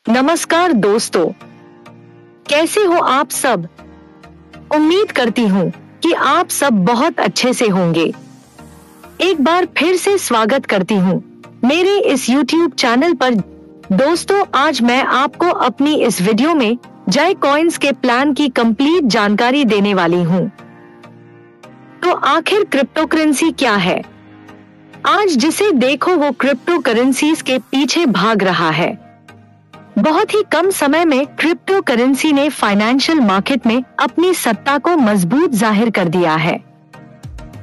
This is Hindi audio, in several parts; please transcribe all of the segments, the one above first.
नमस्कार दोस्तों, कैसे हो आप सब। उम्मीद करती हूँ कि आप सब बहुत अच्छे से होंगे। एक बार फिर से स्वागत करती हूँ मेरे इस YouTube चैनल पर। दोस्तों, आज मैं आपको अपनी इस वीडियो में जय कॉइन्स के प्लान की कंप्लीट जानकारी देने वाली हूँ। तो आखिर क्रिप्टो करेंसी क्या है? आज जिसे देखो वो क्रिप्टो करेंसीज के पीछे भाग रहा है। बहुत ही कम समय में क्रिप्टो करेंसी ने फाइनेंशियल मार्केट में अपनी सत्ता को मजबूत जाहिर कर दिया है।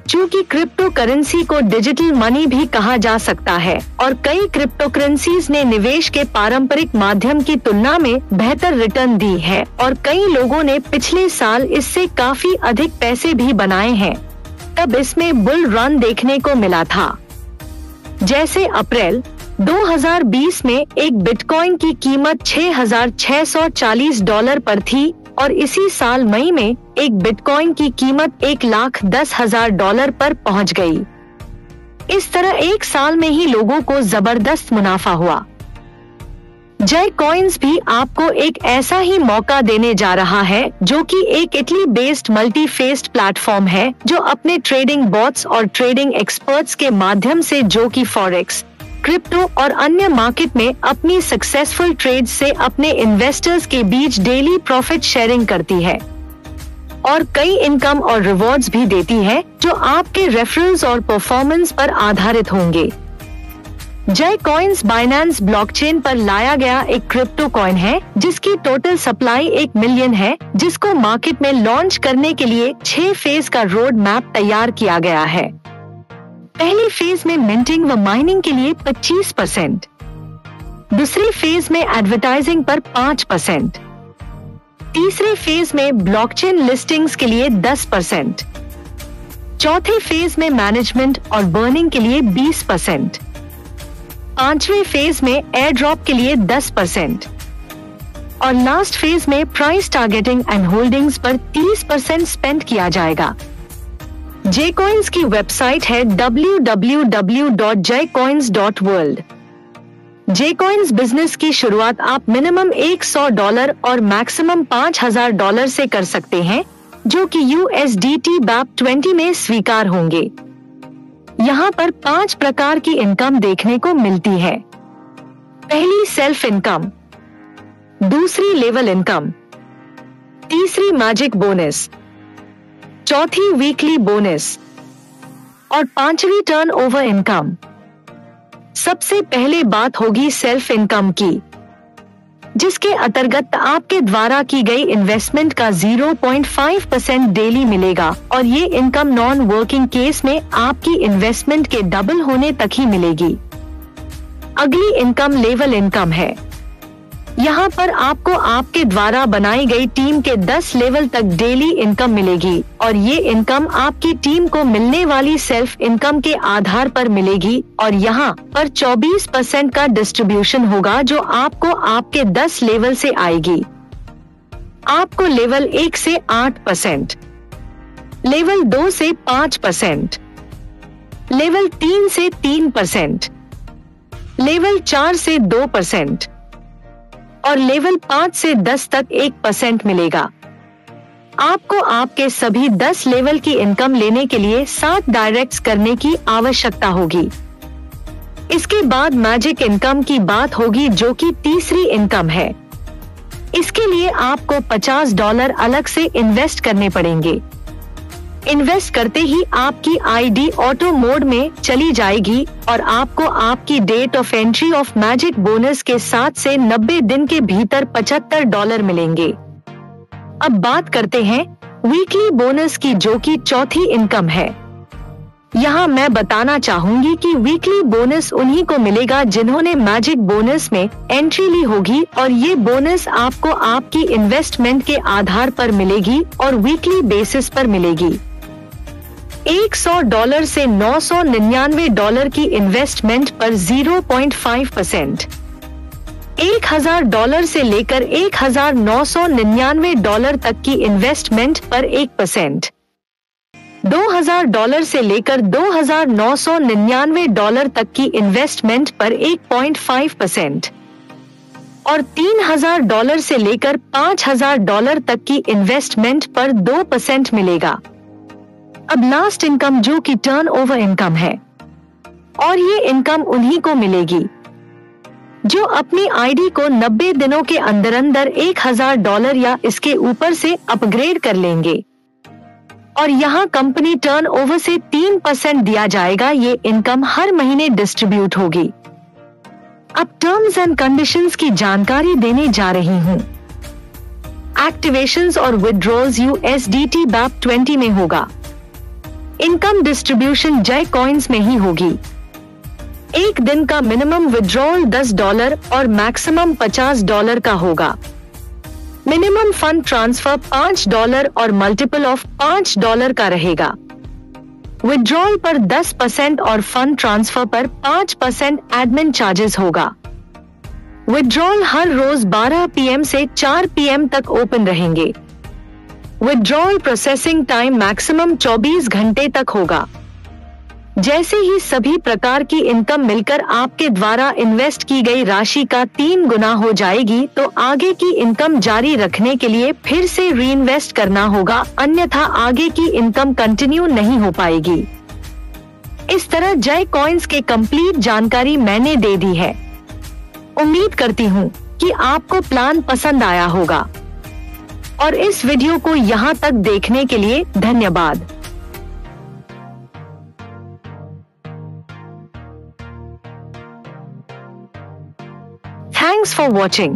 चूंकि क्रिप्टो करेंसी को डिजिटल मनी भी कहा जा सकता है और कई क्रिप्टो करेंसीज ने निवेश के पारंपरिक माध्यम की तुलना में बेहतर रिटर्न दी है और कई लोगों ने पिछले साल इससे काफी अधिक पैसे भी बनाए हैं। तब इसमें बुल रन देखने को मिला था। जैसे अप्रैल 2020 में एक बिटकॉइन की कीमत $6,640 पर थी और इसी साल मई में एक बिटकॉइन की कीमत $1,10,000 पर पहुंच गई। इस तरह एक साल में ही लोगों को जबरदस्त मुनाफा हुआ। जय कॉइन्स भी आपको एक ऐसा ही मौका देने जा रहा है, जो कि एक Italy based multi faced platform है जो अपने ट्रेडिंग बॉट्स और ट्रेडिंग एक्सपर्ट्स के माध्यम से, जो कि फॉरेक्स, क्रिप्टो और अन्य मार्केट में अपनी सक्सेसफुल ट्रेड से अपने इन्वेस्टर्स के बीच डेली प्रॉफिट शेयरिंग करती है और कई इनकम और रिवॉर्ड्स भी देती है जो आपके रेफरल्स और परफॉर्मेंस पर आधारित होंगे। जय कॉइन्स बाइनेंस ब्लॉकचेन पर लाया गया एक क्रिप्टो कॉइन है जिसकी टोटल सप्लाई 1 मिलियन है, जिसको मार्केट में लॉन्च करने के लिए 6 फेज का रोड मैप तैयार किया गया है। पहली फेज में मिंटिंग व माइनिंग के लिए 25%, दूसरी फेज में एडवर्टाइजिंग पर 5%, तीसरे फेज में ब्लॉकचेन लिस्टिंग्स के लिए 10%, चौथे फेज में मैनेजमेंट और बर्निंग के लिए 20%, पांचवें फेज में एयर ड्रॉप के लिए 10% और लास्ट फेज में प्राइस टारगेटिंग एंड होल्डिंग्स पर 30% स्पेंड किया जाएगा। जयकॉइन्स की वेबसाइट है www.jcoins.world। जयकॉइन्स बिजनेस की शुरुआत आप मिनिमम $100 और मैक्सिमम $5,000 से कर सकते हैं, जो कि USDT BAP20 में स्वीकार होंगे। यहाँ पर 5 प्रकार की इनकम देखने को मिलती है। पहली सेल्फ इनकम, दूसरी लेवल इनकम, तीसरी मैजिक बोनस, चौथी वीकली बोनस और पांचवी टर्नओवर इनकम। सबसे पहले बात होगी सेल्फ इनकम की, जिसके अंतर्गत आपके द्वारा की गई इन्वेस्टमेंट का 0.5% डेली मिलेगा और ये इनकम नॉन वर्किंग केस में आपकी इन्वेस्टमेंट के डबल होने तक ही मिलेगी। अगली इनकम लेवल इनकम है। यहाँ पर आपको आपके द्वारा बनाई गई टीम के 10 लेवल तक डेली इनकम मिलेगी और ये इनकम आपकी टीम को मिलने वाली सेल्फ इनकम के आधार पर मिलेगी और यहाँ पर 24% का डिस्ट्रीब्यूशन होगा जो आपको आपके 10 लेवल से आएगी। आपको लेवल 1 से 8%, लेवल 2 से 5%, लेवल 3 से 3%, लेवल 4 से 2% और लेवल 5 से 10 तक 1% मिलेगा। आपको आपके सभी 10 लेवल की इनकम लेने के लिए 7 डायरेक्ट्स करने की आवश्यकता होगी। इसके बाद मैजिक इनकम की बात होगी, जो कि तीसरी इनकम है। इसके लिए आपको $50 अलग से इन्वेस्ट करने पड़ेंगे। इन्वेस्ट करते ही आपकी आईडी ऑटो मोड में चली जाएगी और आपको आपकी date of entry of magic bonus के साथ से 90 दिन के भीतर $75 मिलेंगे। अब बात करते हैं वीकली बोनस की, जो कि चौथी इनकम है। यहाँ मैं बताना चाहूंगी कि वीकली बोनस उन्हीं को मिलेगा जिन्होंने मैजिक बोनस में एंट्री ली होगी और ये बोनस आपको आपकी इन्वेस्टमेंट के आधार पर मिलेगी और वीकली बेसिस पर मिलेगी। $100 से $999 की इन्वेस्टमेंट पर 0.5%, $1,000 से लेकर $1,999 तक की इन्वेस्टमेंट पर 1%, $2,000 से लेकर $2,999 तक की इन्वेस्टमेंट पर 1.5%, और $3,000 से लेकर $5,000 तक की इन्वेस्टमेंट पर 2% मिलेगा। अब लास्ट इनकम जो कि टर्नओवर इनकम है, और ये इनकम उन्हीं को मिलेगी जो अपनी आईडी को 90 दिनों के अंदर अंदर $1,000 या इसके ऊपर से अपग्रेड कर लेंगे। और यहाँ कंपनी टर्नओवर से 3% दिया जाएगा। ये इनकम हर महीने डिस्ट्रीब्यूट होगी। अब टर्म्स एंड कंडीशंस की जानकारी देने जा रही हूँ। एक्टिवेशंस और विड्रॉल्स USDT BAP 20 में होगा। इनकम डिस्ट्रीब्यूशन जय कॉइन्स में ही होगी। एक दिन का मिनिमम विड्रॉल $10 और मैक्सिमम $50 का होगा। मिनिमम फंड ट्रांसफर $5 और मल्टीपल ऑफ $5 का रहेगा। विड्रॉल पर 10% और फंड ट्रांसफर पर 5% एडमिन चार्जेस होगा। विड्रॉल हर रोज 12 PM से 4 PM तक ओपन रहेंगे। विड्रॉल प्रोसेसिंग टाइम मैक्सिमम 24 घंटे तक होगा। जैसे ही सभी प्रकार की इनकम मिलकर आपके द्वारा इन्वेस्ट की गई राशि का 3 गुना हो जाएगी तो आगे की इनकम जारी रखने के लिए फिर से रीइन्वेस्ट करना होगा, अन्यथा आगे की इनकम कंटिन्यू नहीं हो पाएगी। इस तरह जय कॉइन्स के कंप्लीट जानकारी मैंने दे दी है। उम्मीद करती हूँ कि आपको प्लान पसंद आया होगा और इस वीडियो को यहाँ तक देखने के लिए धन्यवाद। Thanks for watching.